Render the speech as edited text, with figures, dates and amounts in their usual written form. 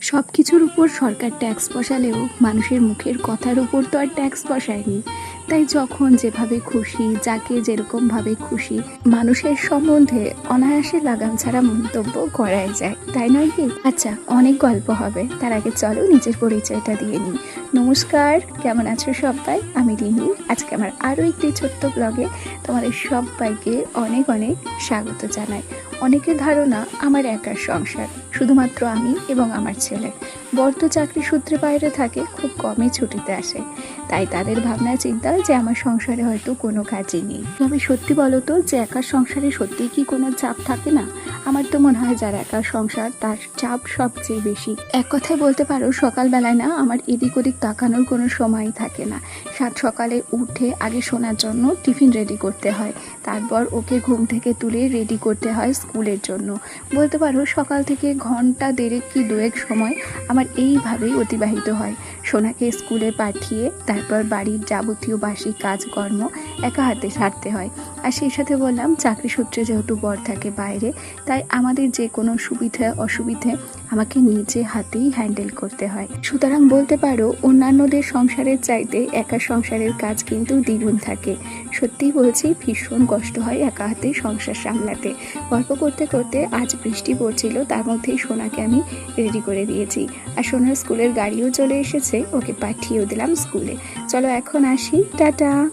সব কিছুর উপর সরকার ট্যাক্স বসালেও মানুষের মুখের কথার উপর তো আর ট্যাক্স বসায়নি। তাই যখন যেভাবে খুশি, যাকে যেরকমভাবে খুশি, মানুষের সম্বন্ধে অনায়াসে লাগাম ছাড়া মন্তব্য করাই যায়, তাই নয় কি? আচ্ছা, অনেক গল্প হবে, তার আগে চলো নিজের পরিচয়টা দিয়ে নিই। নমস্কার, কেমন আছো সবাই? আমি রিমি। আজকে আমার আরও একটি ছোট্ট ব্লগে তোমাদের সবাইকে অনেক অনেক স্বাগত জানাই। অনেকের ধারণা আমার একার সংসার, শুধুমাত্র আমি এবং আমার ছেলে। বর তো চাকরি সূত্রে বাইরে থাকে, খুব কমই ছুটিতে আসে, তাই তাদের ভাবনা চিন্তা যে আমার সংসারে হয়তো কোনো কাজই নেই। তবে সত্যি বলো তো, যে একার সংসারে সত্যিই কি কোনো চাপ থাকে না? আমার তো মনে হয় যার একার সংসার তার চাপ সবচেয়ে বেশি। এক কথায় বলতে পারো, সকালবেলায় না আমার এদিক ওদিক তাকানোর কোনো সময়ই থাকে না। সকালে উঠে আগে শোনার জন্য টিফিন রেডি করতে হয়, তারপর ওকে ঘুম থেকে তুলে রেডি করতে হয় স্কুলের জন্য। বলতে পারো সকাল থেকে ঘন্টা দেড়েক কি দুয়েক সময় আমার এইভাবেই অতিবাহিত হয়। সোনাকে স্কুলে পাঠিয়ে তারপর বাড়ির যাবতীয় বাসি কাজকর্ম একা হাতে সারতে হয়। আর সেই সাথে বললাম, চাকরি সূত্রে যেহেতু বর থাকে বাইরে, তাই আমাদের যে কোনো সুবিধা অসুবিধে আমাকে নিজে হাতেই হ্যান্ডেল করতে হয়। সুতরাং বলতে পারো অন্যান্যদের সংসারের চাইতে একা সংসারের কাজ কিন্তু দ্বিগুণ থাকে। সত্যিই বলছি, ভীষণ কষ্ট হয় একা হাতে সংসার সামলাতে। গল্প করতে করতে আজ বৃষ্টি পড়ছিল, তার মধ্যেই সোনাকে আমি রেডি করে দিয়েছি। আর সোনার স্কুলের গাড়িও চলে এসেছে, ওকে পাঠিয়েও দিলাম স্কুলে। চলো এখন আসি, টাটা।